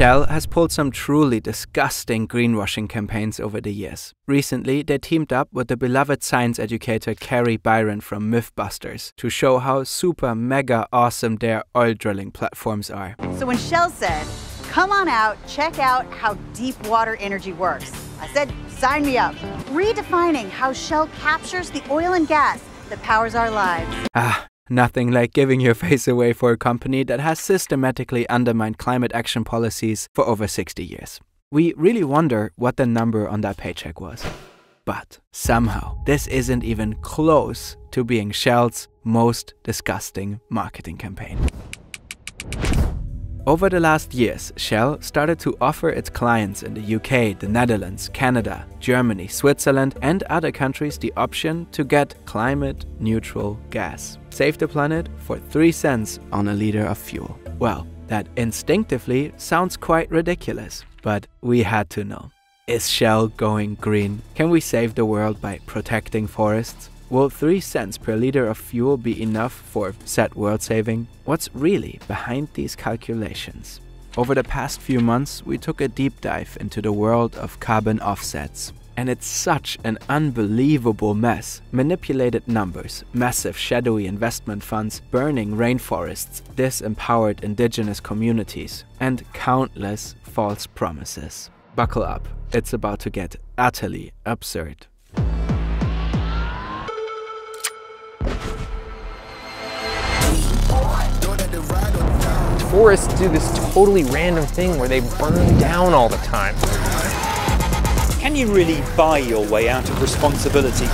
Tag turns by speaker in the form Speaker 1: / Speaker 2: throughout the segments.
Speaker 1: Shell has pulled some truly disgusting greenwashing campaigns over the years. Recently, they teamed up with the beloved science educator Carrie Byron from Mythbusters to show how super mega awesome their oil drilling platforms are.
Speaker 2: So when Shell said, "Come on out, check out how deep water energy works," I said, sign me up. Redefining how Shell captures the oil and gas that powers our lives.
Speaker 1: Nothing like giving your face away for a company that has systematically undermined climate action policies for over 60 years. We really wonder what the number on that paycheck was. But somehow, this isn't even close to being Shell's most disgusting marketing campaign. Over the last years, Shell started to offer its clients in the UK, the Netherlands, Canada, Germany, Switzerland and other countries the option to get climate-neutral gas. Save the planet for 3 cents on a liter of fuel. Well, that instinctively sounds quite ridiculous, but we had to know. Is Shell going green? Can we save the world by protecting forests? Will 3 cents per liter of fuel be enough for said world saving? What's really behind these calculations? Over the past few months, we took a deep dive into the world of carbon offsets. And it's such an unbelievable mess. Manipulated numbers, massive shadowy investment funds, burning rainforests, disempowered indigenous communities, and countless false promises. Buckle up, it's about to get utterly absurd.
Speaker 3: Forests do this totally random thing where they burn down all the time.
Speaker 4: Can you really buy your way out of responsibility?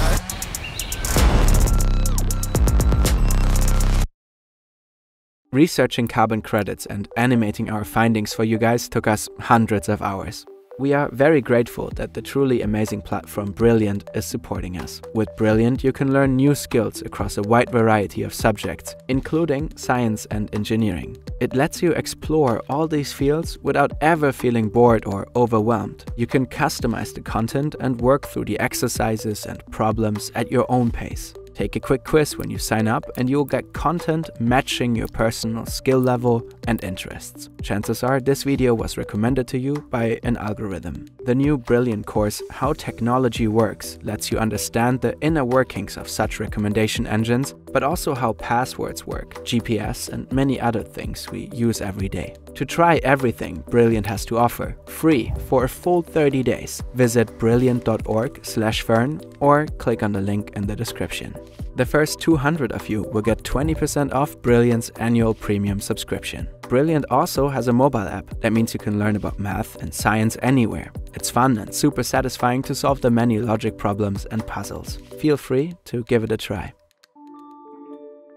Speaker 1: Researching carbon credits and animating our findings for you guys took us hundreds of hours. We are very grateful that the truly amazing platform Brilliant is supporting us. With Brilliant, you can learn new skills across a wide variety of subjects, including science and engineering. It lets you explore all these fields without ever feeling bored or overwhelmed. You can customize the content and work through the exercises and problems at your own pace. Take a quick quiz when you sign up and you'll get content matching your personal skill level and interests. Chances are this video was recommended to you by an algorithm. The new Brilliant course, How Technology Works, lets you understand the inner workings of such recommendation engines, but also how passwords work, GPS and many other things we use every day. To try everything Brilliant has to offer, free for a full 30 days, visit brilliant.org/fern or click on the link in the description. The first 200 of you will get 20% off Brilliant's annual premium subscription. Brilliant also has a mobile app. That means you can learn about math and science anywhere. It's fun and super satisfying to solve the many logic problems and puzzles. Feel free to give it a try.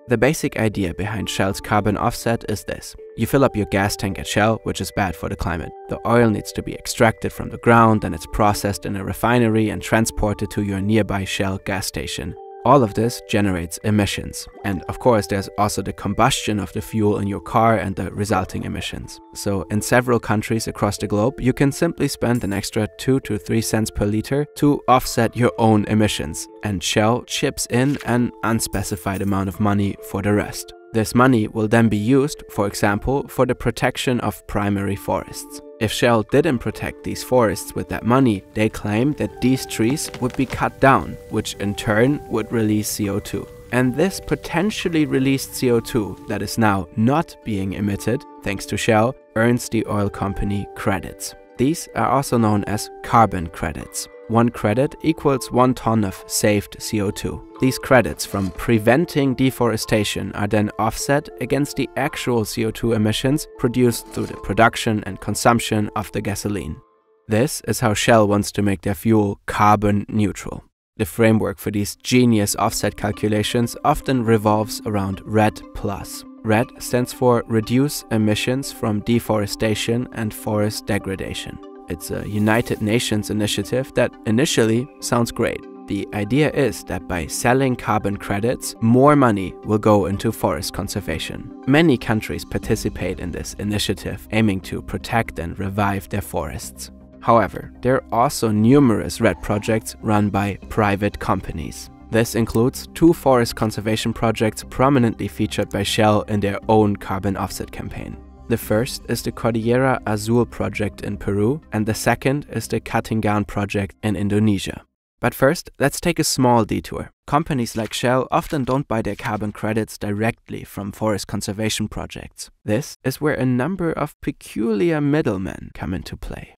Speaker 1: The basic idea behind Shell's carbon offset is this. You fill up your gas tank at Shell, which is bad for the climate. The oil needs to be extracted from the ground, then it's processed in a refinery and transported to your nearby Shell gas station. All of this generates emissions. And of course, there's also the combustion of the fuel in your car and the resulting emissions. So in several countries across the globe, you can simply spend an extra 2 to 3 cents per liter to offset your own emissions. And Shell chips in an unspecified amount of money for the rest. This money will then be used, for example, for the protection of primary forests. If Shell didn't protect these forests with that money, they claim that these trees would be cut down, which in turn would release CO2. And this potentially released CO2 that is now not being emitted, thanks to Shell, earns the oil company credits. These are also known as carbon credits. 1 credit equals 1 ton of saved CO2. These credits from preventing deforestation are then offset against the actual CO2 emissions produced through the production and consumption of the gasoline. This is how Shell wants to make their fuel carbon neutral. The framework for these genius offset calculations often revolves around REDD+. REDD stands for Reduce Emissions from Deforestation and Forest Degradation. It's a United Nations initiative that initially sounds great. The idea is that by selling carbon credits, more money will go into forest conservation. Many countries participate in this initiative, aiming to protect and revive their forests. However, there are also numerous REDD projects run by private companies. This includes 2 forest conservation projects prominently featured by Shell in their own carbon offset campaign. The first is the Cordillera Azul project in Peru, and the second is the Katingan project in Indonesia. But first, let's take a small detour. Companies like Shell often don't buy their carbon credits directly from forest conservation projects. This is where a number of peculiar middlemen come into play.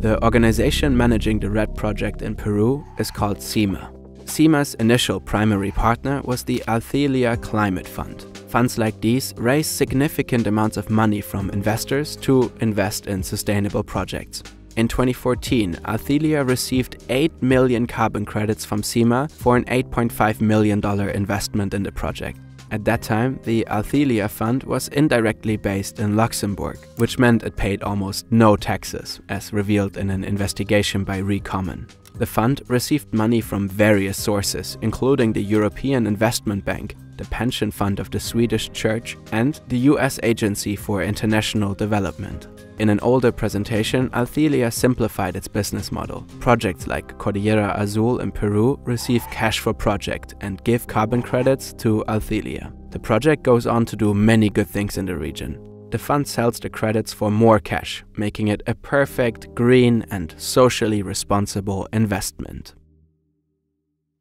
Speaker 1: The organization managing the RED project in Peru is called CIMA. CIMA's initial primary partner was the Althelia Climate Fund. Funds like these raise significant amounts of money from investors to invest in sustainable projects. In 2014, Althelia received 8 million carbon credits from CIMA for an $8.5 million investment in the project. At that time, the Althelia Fund was indirectly based in Luxembourg, which meant it paid almost no taxes, as revealed in an investigation by Recommon. The fund received money from various sources, including the European Investment Bank, the pension fund of the Swedish Church, and the US Agency for International Development. In an older presentation, Althelia simplified its business model. Projects like Cordillera Azul in Peru receive cash for project and give carbon credits to Althelia. The project goes on to do many good things in the region. The fund sells the credits for more cash, making it a perfect, green and socially responsible investment.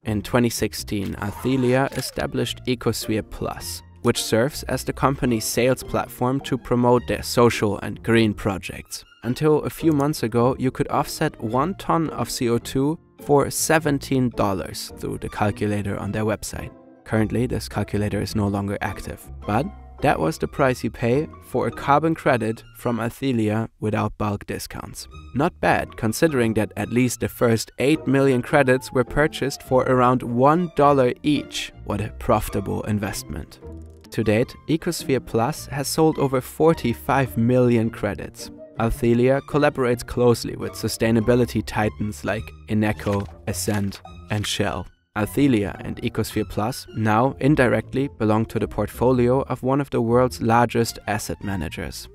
Speaker 1: In 2016, Althelia established Ecosphere Plus, which serves as the company's sales platform to promote their social and green projects. Until a few months ago, you could offset 1 ton of CO2 for $17 through the calculator on their website. Currently, this calculator is no longer active, but that was the price you pay for a carbon credit from Althelia without bulk discounts. Not bad, considering that at least the first 8 million credits were purchased for around $1 each. What a profitable investment. To date, Ecosphere Plus has sold over 45 million credits. Althelia collaborates closely with sustainability titans like Eneco, Ascent, and Shell. Althelia and Ecosphere Plus now indirectly belong to the portfolio of one of the world's largest asset managers.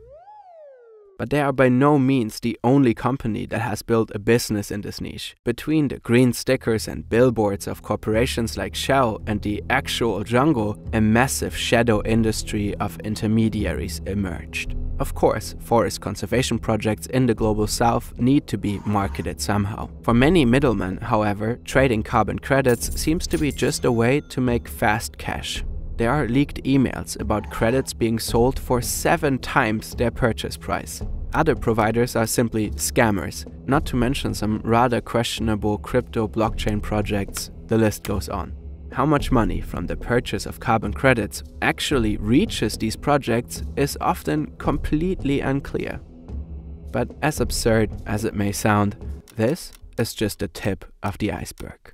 Speaker 1: But they are by no means the only company that has built a business in this niche. Between the green stickers and billboards of corporations like Shell and the actual jungle, a massive shadow industry of intermediaries emerged. Of course, forest conservation projects in the global south need to be marketed somehow. For many middlemen, however, trading carbon credits seems to be just a way to make fast cash. There are leaked emails about credits being sold for 7 times their purchase price. Other providers are simply scammers, not to mention some rather questionable crypto blockchain projects. The list goes on. How much money from the purchase of carbon credits actually reaches these projects is often completely unclear. But as absurd as it may sound, this is just the tip of the iceberg.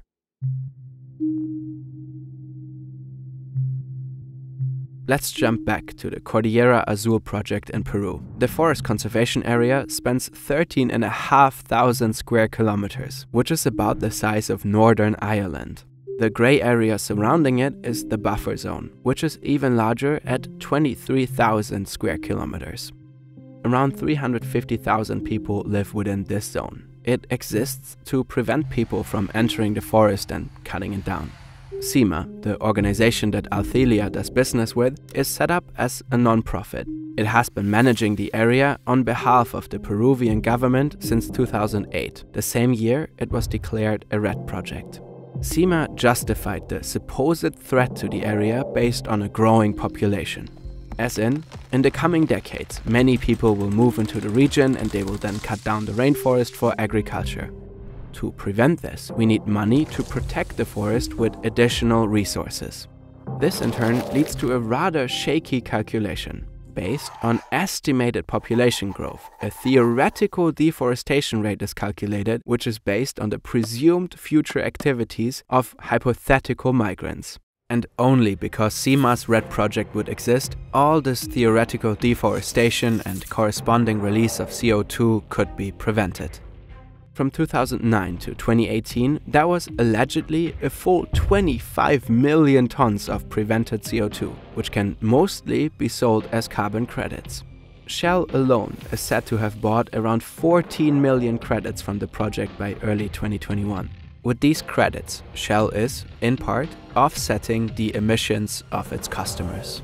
Speaker 1: Let's jump back to the Cordillera Azul project in Peru. The forest conservation area spans 13,500 square kilometers, which is about the size of Northern Ireland. The grey area surrounding it is the buffer zone, which is even larger at 23,000 square kilometers. Around 350,000 people live within this zone. It exists to prevent people from entering the forest and cutting it down. CIMA, the organization that Althelia does business with, is set up as a non-profit. It has been managing the area on behalf of the Peruvian government since 2008, the same year it was declared a RED project. CIMA justified the supposed threat to the area based on a growing population. As in the coming decades, many people will move into the region and they will then cut down the rainforest for agriculture. To prevent this, we need money to protect the forest with additional resources. This in turn leads to a rather shaky calculation. Based on estimated population growth, a theoretical deforestation rate is calculated, which is based on the presumed future activities of hypothetical migrants. And only because CIMA's RED project would exist, all this theoretical deforestation and corresponding release of CO2 could be prevented. From 2009 to 2018, that was allegedly a full 25 million tons of prevented CO2, which can mostly be sold as carbon credits. Shell alone is said to have bought around 14 million credits from the project by early 2021. With these credits, Shell is, in part, offsetting the emissions of its customers.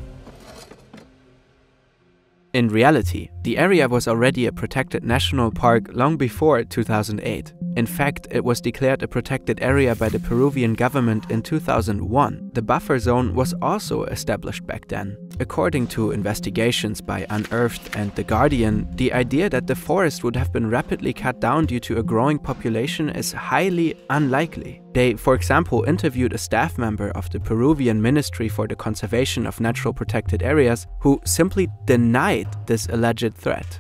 Speaker 1: In reality, the area was already a protected national park long before 2008. In fact, it was declared a protected area by the Peruvian government in 2001. The buffer zone was also established back then. According to investigations by Unearthed and The Guardian, the idea that the forest would have been rapidly cut down due to a growing population is highly unlikely. They, for example, interviewed a staff member of the Peruvian Ministry for the Conservation of Natural Protected Areas who simply denied this alleged threat.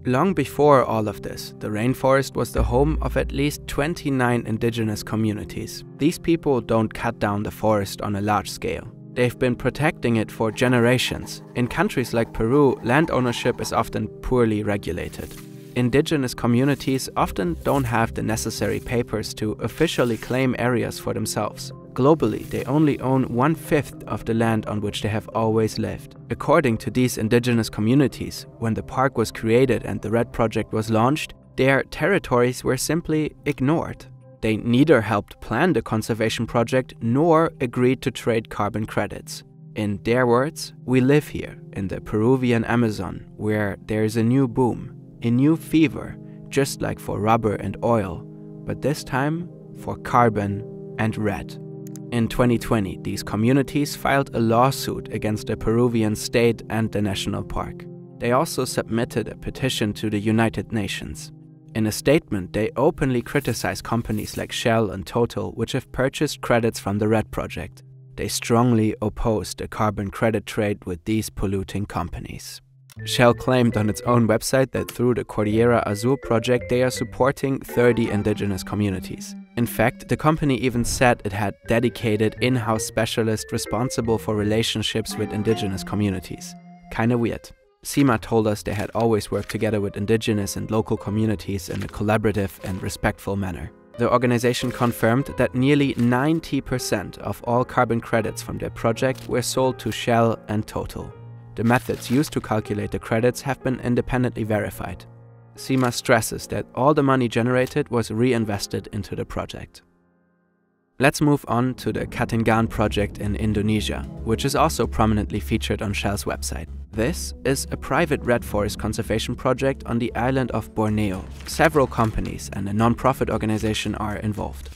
Speaker 1: Long before all of this, the rainforest was the home of at least 29 indigenous communities. These people don't cut down the forest on a large scale. They've been protecting it for generations. In countries like Peru, land ownership is often poorly regulated. Indigenous communities often don't have the necessary papers to officially claim areas for themselves. Globally, they only own 1/5 of the land on which they have always lived. According to these indigenous communities, when the park was created and the RED project was launched, their territories were simply ignored. They neither helped plan the conservation project nor agreed to trade carbon credits. In their words, "We live here in the Peruvian Amazon, where there is a new boom, a new fever, just like for rubber and oil, but this time for carbon and red." In 2020, these communities filed a lawsuit against the Peruvian state and the national park. They also submitted a petition to the United Nations. In a statement, they openly criticize companies like Shell and Total, which have purchased credits from the RED project. They strongly oppose the carbon credit trade with these polluting companies. Shell claimed on its own website that through the Cordillera Azul project they are supporting 30 indigenous communities. In fact, the company even said it had dedicated in-house specialists responsible for relationships with indigenous communities. Kinda weird. SEMA told us they had always worked together with indigenous and local communities in a collaborative and respectful manner. The organization confirmed that nearly 90% of all carbon credits from their project were sold to Shell and Total. The methods used to calculate the credits have been independently verified. SEMA stresses that all the money generated was reinvested into the project. Let's move on to the Katingan project in Indonesia, which is also prominently featured on Shell's website. This is a private red forest conservation project on the island of Borneo. Several companies and a non-profit organization are involved.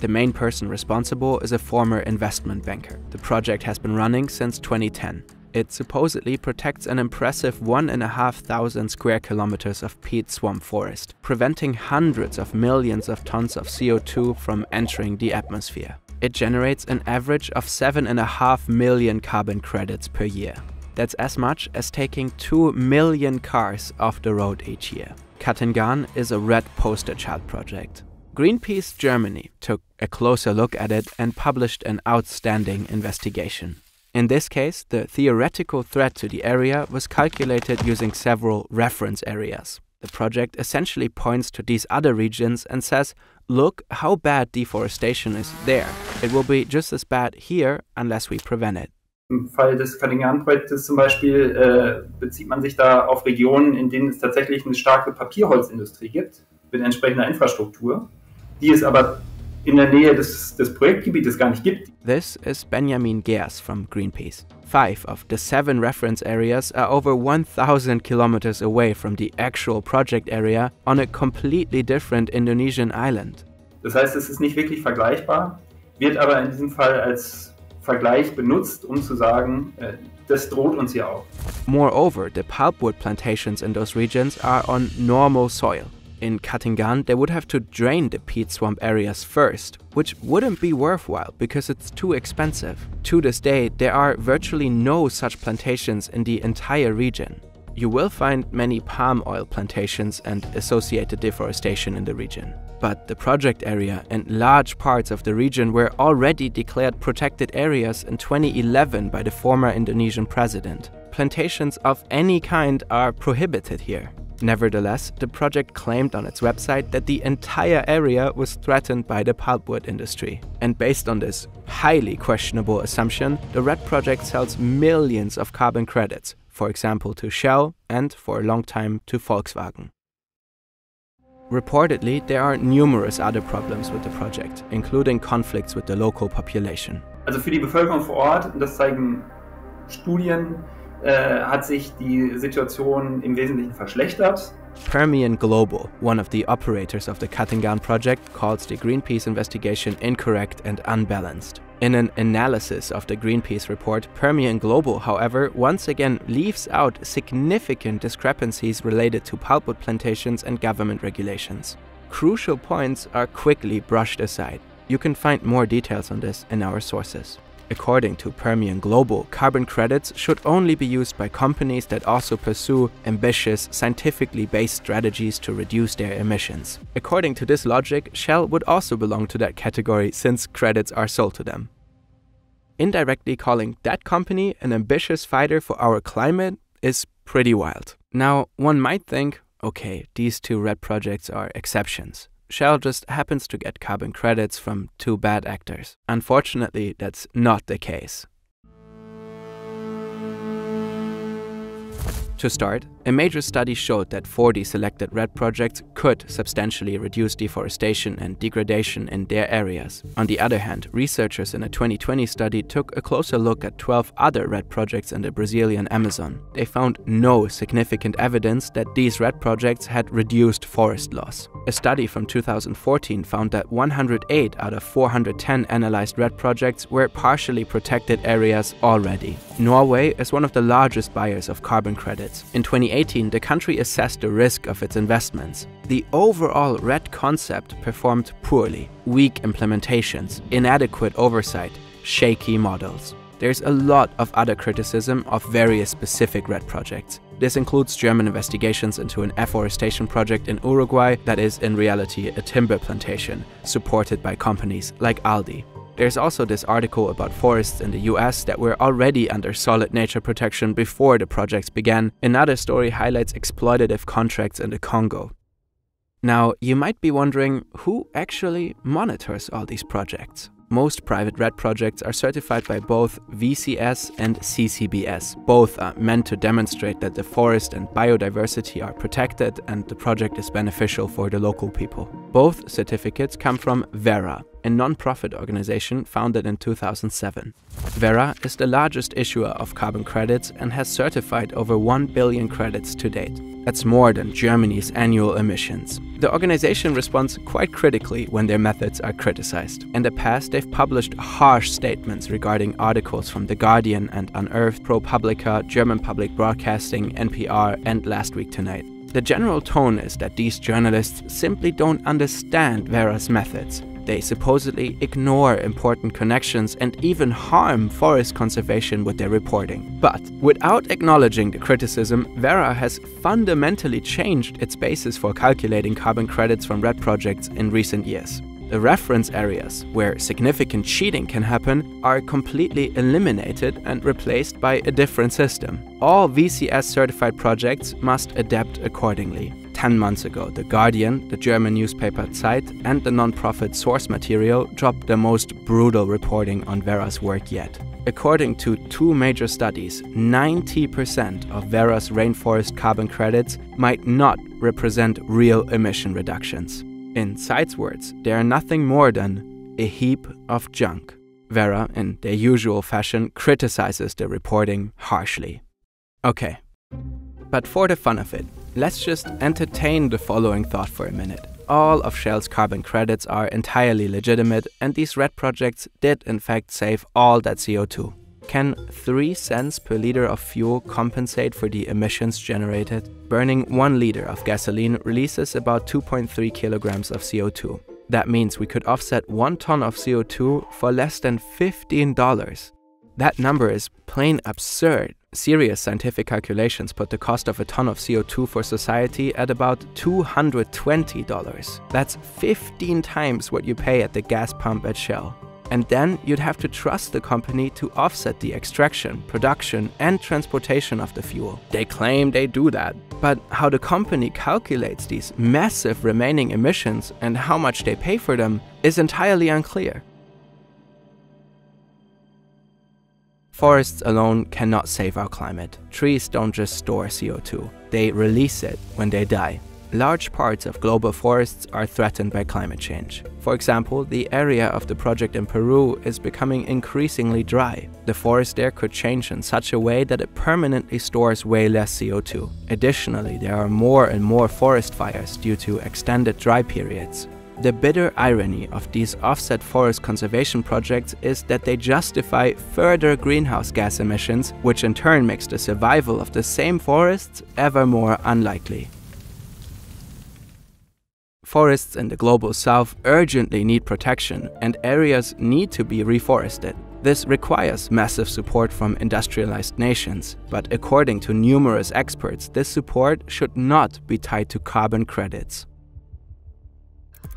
Speaker 1: The main person responsible is a former investment banker. The project has been running since 2010. It supposedly protects an impressive 1,500 square kilometers of peat swamp forest, preventing hundreds of millions of tons of CO2 from entering the atmosphere. It generates an average of 7.5 million carbon credits per year. That's as much as taking 2 million cars off the road each year. Katingan is a red poster child project. Greenpeace Germany took a closer look at it and published an outstanding investigation. In this case, the theoretical threat to the area was calculated using several reference areas. The project essentially points to these other regions and says, look how bad deforestation is there. It will be just as bad here unless we prevent it.
Speaker 5: Im Fall des Katingan-Projektes zum Beispiel bezieht man sich da auf Regionen, in denen es tatsächlich eine starke Papierholzindustrie gibt, mit entsprechender Infrastruktur, die es aber in der Nähe des Projektgebietes gar nicht gibt.
Speaker 1: This is Benjamin Gehrs from Greenpeace. 5 of the 7 reference areas are over 1,000 kilometers away from the actual project area on a completely different Indonesian island.
Speaker 5: Das heißt, es ist nicht wirklich vergleichbar, wird aber in diesem Fall als Vergleich benutzt, um zu sagen, das droht uns hier auch.
Speaker 1: Moreover, the pulpwood plantations in those regions are on normal soil. In Katingan, they would have to drain the peat swamp areas first, which wouldn't be worthwhile because it's too expensive. To this day, there are virtually no such plantations in the entire region. You will find many palm oil plantations and associated deforestation in the region. But the project area and large parts of the region were already declared protected areas in 2011 by the former Indonesian president. Plantations of any kind are prohibited here. Nevertheless, the project claimed on its website that the entire area was threatened by the pulpwood industry. And based on this highly questionable assumption, the RED project sells millions of carbon credits, for example to Shell and for a long time to Volkswagen. Reportedly, there are numerous other problems with the project, including conflicts with the local population.
Speaker 5: Also für die Bevölkerung vor Ort, das zeigen Studien, hat sich die Situation im Wesentlichen verschlechtert.
Speaker 1: Permian Global, one of the operators of the Cutting Down project, calls the Greenpeace investigation incorrect and unbalanced. In an analysis of the Greenpeace report, Permian Global, however, once again leaves out significant discrepancies related to pulpwood plantations and government regulations. Crucial points are quickly brushed aside. You can find more details on this in our sources. According to Permian Global, carbon credits should only be used by companies that also pursue ambitious, scientifically based strategies to reduce their emissions. According to this logic, Shell would also belong to that category since credits are sold to them. Indirectly calling that company an ambitious fighter for our climate is pretty wild. Now, one might think, okay, these two red projects are exceptions. Shell just happens to get carbon credits from two bad actors. Unfortunately, that's not the case. To start, a major study showed that 40 selected RED projects could substantially reduce deforestation and degradation in their areas. On the other hand, researchers in a 2020 study took a closer look at 12 other RED projects in the Brazilian Amazon. They found no significant evidence that these RED projects had reduced forest loss. A study from 2014 found that 108 out of 410 analyzed RED projects were partially protected areas already. Norway is one of the largest buyers of carbon credits. In 2018, the country assessed the risk of its investments. The overall RED concept performed poorly. Weak implementations, inadequate oversight, shaky models. There's a lot of other criticism of various specific RED projects. This includes German investigations into an afforestation project in Uruguay that is in reality a timber plantation, supported by companies like Aldi. There's also this article about forests in the US that were already under solid nature protection before the projects began. Another story highlights exploitative contracts in the Congo. Now, you might be wondering who actually monitors all these projects. Most private RED projects are certified by both VCS and CCBS. Both are meant to demonstrate that the forest and biodiversity are protected and the project is beneficial for the local people. Both certificates come from Verra, a non-profit organization founded in 2007. Verra is the largest issuer of carbon credits and has certified over 1 billion credits to date. That's more than Germany's annual emissions. The organization responds quite critically when their methods are criticized. In the past, they've published harsh statements regarding articles from The Guardian and Unearthed, ProPublica, German Public Broadcasting, NPR, and Last Week Tonight. The general tone is that these journalists simply don't understand Verra's methods. They supposedly ignore important connections and even harm forest conservation with their reporting. But without acknowledging the criticism, Verra has fundamentally changed its basis for calculating carbon credits from RED projects in recent years. The reference areas where significant cheating can happen are completely eliminated and replaced by a different system. All VCS certified projects must adapt accordingly. 10 months ago, The Guardian, the German newspaper Zeit, and the non-profit Source Material dropped the most brutal reporting on Verra's work yet. According to two major studies, 90% of Verra's rainforest carbon credits might not represent real emission reductions. In Zeit's words, they are nothing more than a heap of junk. Verra, in their usual fashion, criticizes the reporting harshly. Okay, but for the fun of it, let's just entertain the following thought for a minute. All of Shell's carbon credits are entirely legitimate, and these RED projects did in fact save all that CO2. Can 3 cents per liter of fuel compensate for the emissions generated? Burning 1 liter of gasoline releases about 2.3 kilograms of CO2. That means we could offset 1 ton of CO2 for less than $15. That number is plain absurd. Serious scientific calculations put the cost of a ton of CO2 for society at about $220. That's 15 times what you pay at the gas pump at Shell. And then you'd have to trust the company to offset the extraction, production, and transportation of the fuel. They claim they do that, but how the company calculates these massive remaining emissions and how much they pay for them is entirely unclear. Forests alone cannot save our climate. Trees don't just store CO2, they release it when they die. Large parts of global forests are threatened by climate change. For example, the area of the project in Peru is becoming increasingly dry. The forest there could change in such a way that it permanently stores way less CO2. Additionally, there are more and more forest fires due to extended dry periods. The bitter irony of these offset forest conservation projects is that they justify further greenhouse gas emissions, which in turn makes the survival of the same forests ever more unlikely. Forests in the global south urgently need protection, and areas need to be reforested. This requires massive support from industrialized nations, but according to numerous experts, this support should not be tied to carbon credits.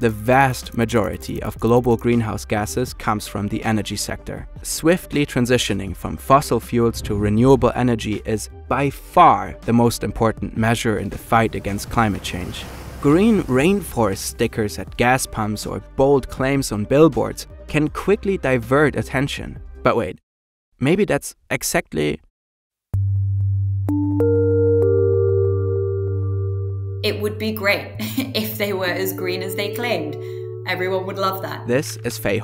Speaker 1: The vast majority of global greenhouse gases comes from the energy sector. Swiftly transitioning from fossil fuels to renewable energy is by far the most important measure in the fight against climate change. Green rainforest stickers at gas pumps or bold claims on billboards can quickly divert attention. But wait, maybe that's exactly...
Speaker 6: It would be great if they were as green as they claimed. Everyone would love that.
Speaker 1: This is Faye.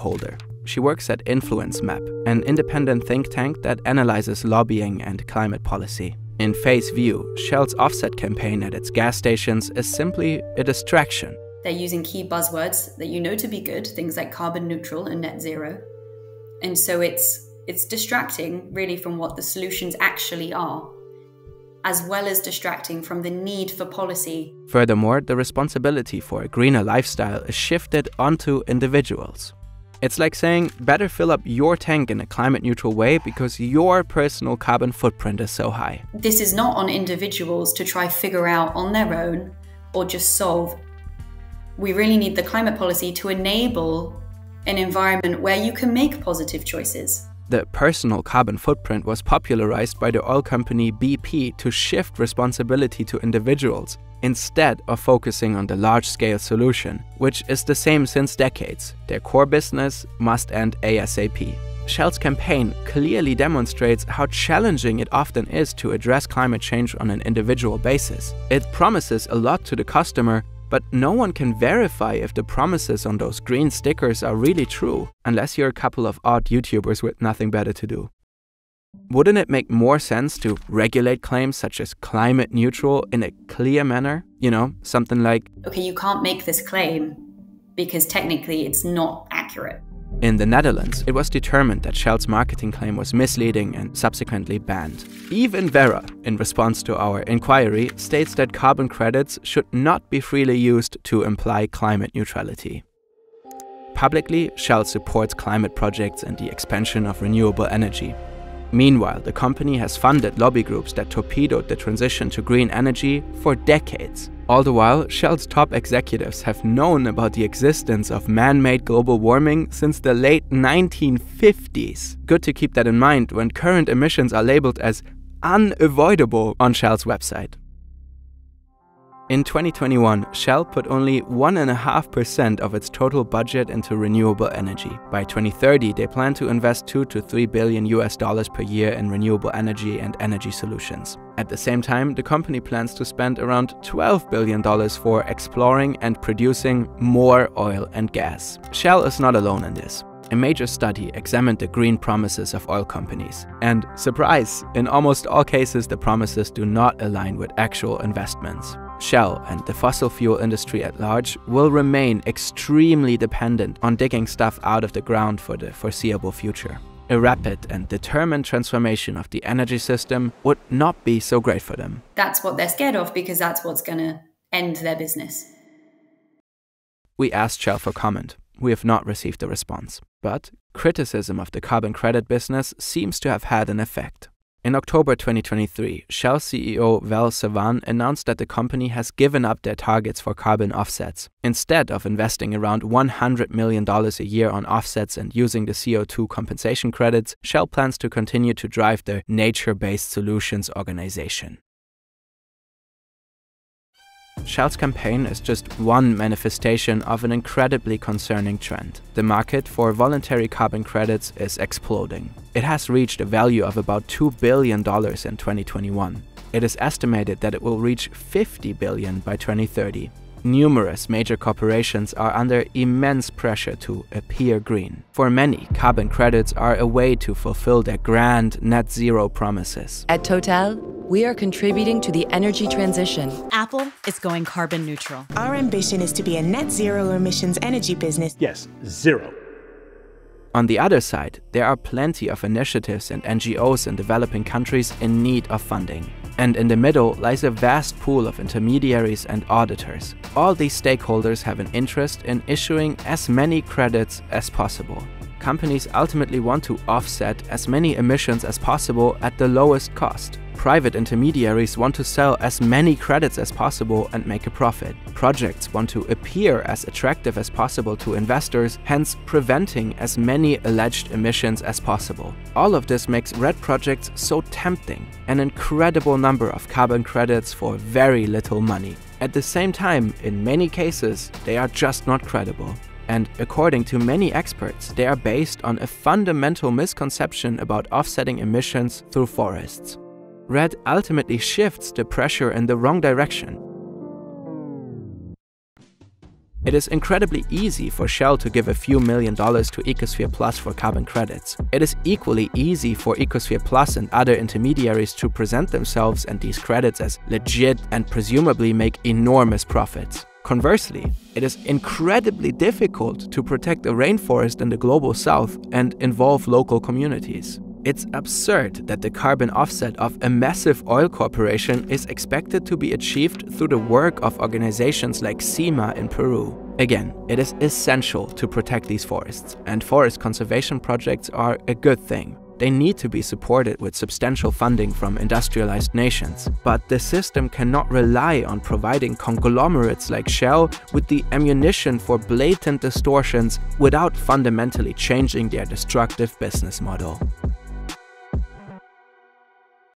Speaker 1: She works at Influence Map, an independent think tank that analyzes lobbying and climate policy. In Faye's view, Shell's offset campaign at its gas stations is simply a distraction.
Speaker 6: They're using key buzzwords that you know to be good, things like carbon neutral and net zero. And so it's distracting really from what the solutions actually are, as well as distracting from the need for policy.
Speaker 1: Furthermore, the responsibility for a greener lifestyle is shifted onto individuals. It's like saying, better fill up your tank in a climate-neutral way because your personal carbon footprint is so high.
Speaker 6: This is not on individuals to try figure out on their own or just solve. We really need the climate policy to enable an environment where you can make positive choices.
Speaker 1: The personal carbon footprint was popularized by the oil company BP to shift responsibility to individuals instead of focusing on the large-scale solution, which is the same since decades. Their core business must end ASAP. Shell's campaign clearly demonstrates how challenging it often is to address climate change on an individual basis. It promises a lot to the customer, but no one can verify if the promises on those green stickers are really true, unless you're a couple of odd YouTubers with nothing better to do. Wouldn't it make more sense to regulate claims such as climate neutral in a clear manner? You know, something like,
Speaker 6: okay, you can't make this claim because technically it's not accurate.
Speaker 1: In the Netherlands, it was determined that Shell's marketing claim was misleading and subsequently banned. Even Vera, in response to our inquiry, states that carbon credits should not be freely used to imply climate neutrality. Publicly, Shell supports climate projects and the expansion of renewable energy. Meanwhile, the company has funded lobby groups that torpedoed the transition to green energy for decades. All the while, Shell's top executives have known about the existence of man-made global warming since the late 1950s. Good to keep that in mind when current emissions are labeled as unavoidable on Shell's website. In 2021, Shell put only 1.5% of its total budget into renewable energy. By 2030, they plan to invest $2 to $3 billion per year in renewable energy and energy solutions. At the same time, the company plans to spend around $12 billion for exploring and producing more oil and gas. Shell is not alone in this. A major study examined the green promises of oil companies. And surprise, in almost all cases, the promises do not align with actual investments. Shell and the fossil fuel industry at large will remain extremely dependent on digging stuff out of the ground for the foreseeable future. A rapid and determined transformation of the energy system would not be so great for them.
Speaker 6: That's what they're scared of because that's what's going to end their business.
Speaker 1: We asked Shell for comment. We have not received a response. But criticism of the carbon credit business seems to have had an effect. In October 2023, Shell CEO Val Savan announced that the company has given up their targets for carbon offsets. Instead of investing around $100 million a year on offsets and using the CO2 compensation credits, Shell plans to continue to drive the Nature-Based Solutions organization. Shell's campaign is just one manifestation of an incredibly concerning trend. The market for voluntary carbon credits is exploding. It has reached a value of about $2 billion in 2021. It is estimated that it will reach 50 billion by 2030. Numerous major corporations are under immense pressure to appear green. For many, carbon credits are a way to fulfill their grand net zero promises.
Speaker 7: At Total, we are contributing to the energy transition.
Speaker 8: Apple is going carbon neutral.
Speaker 9: Our ambition is to be a net zero emissions energy business.
Speaker 10: Yes, zero.
Speaker 1: On the other side, there are plenty of initiatives and NGOs in developing countries in need of funding. And in the middle lies a vast pool of intermediaries and auditors. All these stakeholders have an interest in issuing as many credits as possible. Companies ultimately want to offset as many emissions as possible at the lowest cost. Private intermediaries want to sell as many credits as possible and make a profit. Projects want to appear as attractive as possible to investors, hence preventing as many alleged emissions as possible. All of this makes red projects so tempting, an incredible number of carbon credits for very little money. At the same time, in many cases, they are just not credible. And according to many experts, they are based on a fundamental misconception about offsetting emissions through forests. Red ultimately shifts the pressure in the wrong direction. It is incredibly easy for Shell to give a few $1 million to Ecosphere Plus for carbon credits. It is equally easy for Ecosphere Plus and other intermediaries to present themselves and these credits as legit and presumably make enormous profits. Conversely, it is incredibly difficult to protect a rainforest in the global south and involve local communities. It's absurd that the carbon offset of a massive oil corporation is expected to be achieved through the work of organizations like CIMA in Peru. Again, it is essential to protect these forests, and forest conservation projects are a good thing. They need to be supported with substantial funding from industrialized nations. But the system cannot rely on providing conglomerates like Shell with the ammunition for blatant distortions without fundamentally changing their destructive business model.